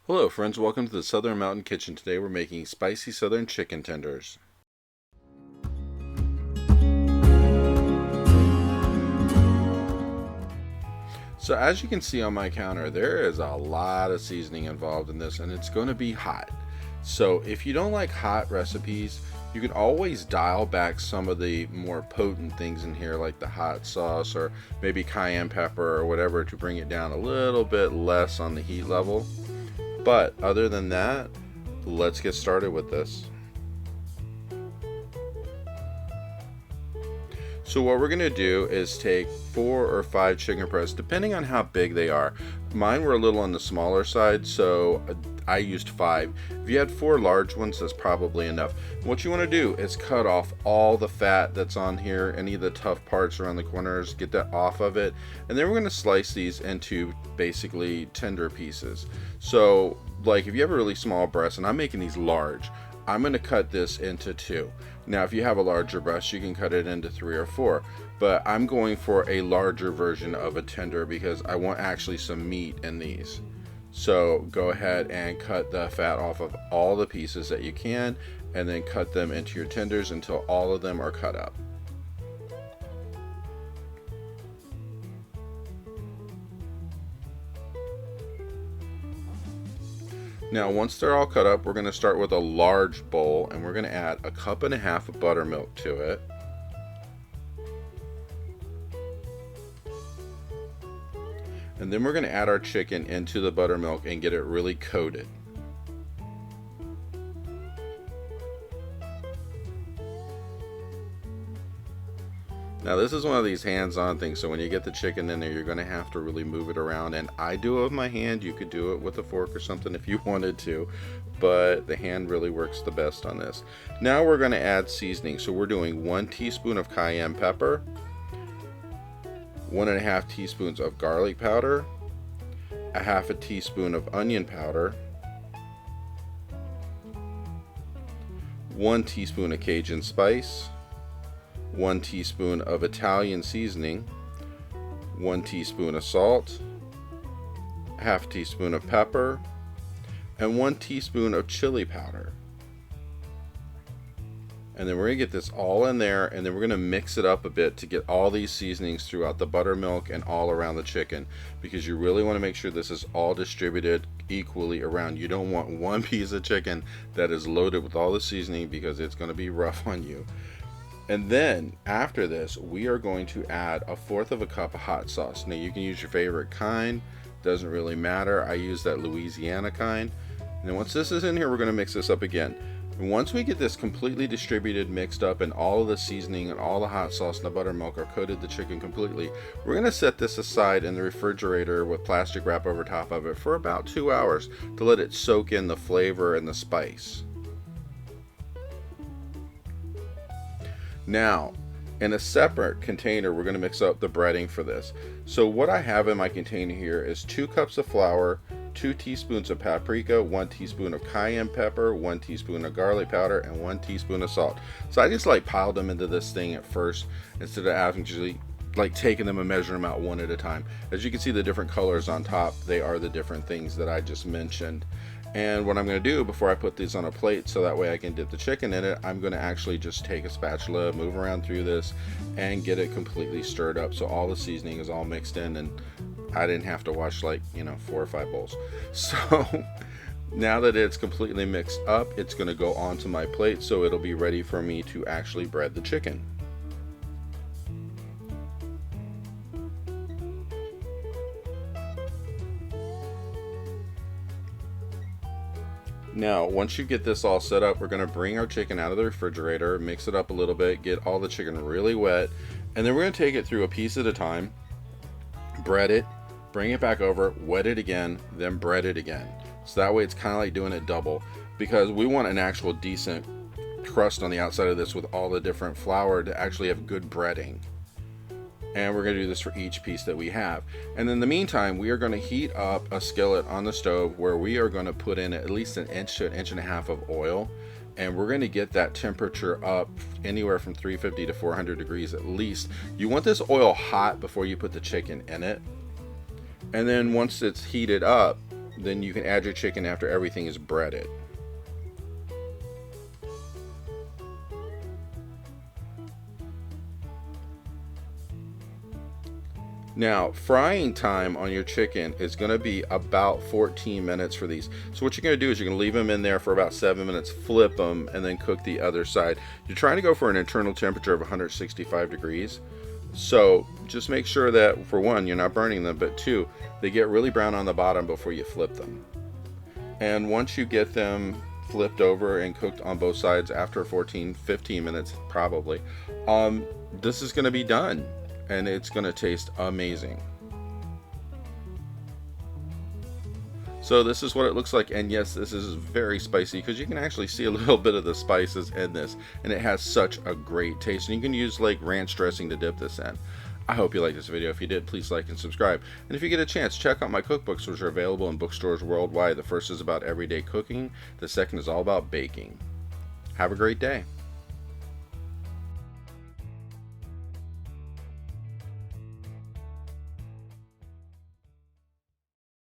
Hello friends, welcome to the Southern Mountain Kitchen. Today we're making spicy southern chicken tenders. So as you can see on my counter, there is a lot of seasoning involved in this and it's going to be hot. So if you don't like hot recipes, you can always dial back some of the more potent things in here like the hot sauce or maybe cayenne pepper or whatever to bring it down a little bit less on the heat level. But other than that, let's get started with this. So what we're going to do is take 4 or 5 chicken breasts, depending on how big they are. Mine were a little on the smaller side, so I used 5. If you had 4 large ones, that's probably enough. What you want to do is cut off all the fat that's on here, any of the tough parts around the corners, get that off of it. And then we're going to slice these into basically tender pieces. So like if you have a really small breast, and I'm making these large, I'm going to cut this into 2. Now if you have a larger breast, you can cut it into 3 or 4, but I'm going for a larger version of a tender because I want actually some meat in these. So go ahead and cut the fat off of all the pieces that you can, and then cut them into your tenders until all of them are cut up. Now once they're all cut up, we're going to start with a large bowl and we're going to add 1.5 cups of buttermilk to it. And then we're going to add our chicken into the buttermilk and get it really coated. Now this is one of these hands-on things, so when you get the chicken in there, you're going to have to really move it around, and I do it with my hand. You could do it with a fork or something if you wanted to, but the hand really works the best on this. Now we're going to add seasoning, so we're doing 1 teaspoon of cayenne pepper, 1.5 teaspoons of garlic powder, 1/2 teaspoon of onion powder, 1 teaspoon of Cajun spice, 1 teaspoon of Italian seasoning, 1 teaspoon of salt, 1/2 teaspoon of pepper, and 1 teaspoon of chili powder. And then we're going to get this all in there, and then we're going to mix it up a bit to get all these seasonings throughout the buttermilk and all around the chicken, because you really want to make sure this is all distributed equally around. You don't want one piece of chicken that is loaded with all the seasoning because it's going to be rough on you. And then after this, we are going to add 1/4 cup of hot sauce. Now you can use your favorite kind, doesn't really matter. I use that Louisiana kind. And then once this is in here, we're going to mix this up again. And once we get this completely distributed, mixed up, and all of the seasoning and all the hot sauce and the buttermilk are coated the chicken completely, we're going to set this aside in the refrigerator with plastic wrap over top of it for about 2 hours to let it soak in the flavor and the spice. Now, in a separate container, we're going to mix up the breading for this. So what I have in my container here is 2 cups of flour, 2 teaspoons of paprika, 1 teaspoon of cayenne pepper, 1 teaspoon of garlic powder, and 1 teaspoon of salt. So I just like piled them into this thing at first instead of having to like taking them and measuring them out one at a time. As you can see, the different colors on top, they are the different things that I just mentioned. And what I'm going to do before I put these on a plate so that way I can dip the chicken in it, I'm going to actually just take a spatula, move around through this, and get it completely stirred up so all the seasoning is all mixed in, and I didn't have to wash 4 or 5 bowls. So now that it's completely mixed up, it's going to go onto my plate so it'll be ready for me to actually bread the chicken. Now, once you get this all set up, we're going to bring our chicken out of the refrigerator, mix it up a little bit, get all the chicken really wet, and then we're going to take it through a piece at a time, bread it, bring it back over, wet it again, then bread it again. So that way it's kind of like doing it double, because we want an actual decent crust on the outside of this with all the different flour to actually have good breading. And we're going to do this for each piece that we have. And in the meantime, we are going to heat up a skillet on the stove where we are going to put in at least 1 inch to 1.5 inches of oil, and we're going to get that temperature up anywhere from 350 to 400 degrees at least. You want this oil hot before you put the chicken in it, and then once it's heated up, Then you can add your chicken after everything is breaded. Now, frying time on your chicken is going to be about 14 minutes for these. So what you're going to do is you're going to leave them in there for about 7 minutes, flip them, and then cook the other side. You're trying to go for an internal temperature of 165 degrees. So just make sure that, for one, you're not burning them, but two, they get really brown on the bottom before you flip them. And once you get them flipped over and cooked on both sides after 15 minutes probably, this is going to be done. And it's going to taste amazing. So this is what it looks like, and yes, this is very spicy because you can actually see a little bit of the spices in this, and it has such a great taste. And you can use like ranch dressing to dip this in. I hope you liked this video. If you did, please like and subscribe. And if you get a chance, check out my cookbooks, which are available in bookstores worldwide. The first is about everyday cooking. The second is all about baking. Have a great day.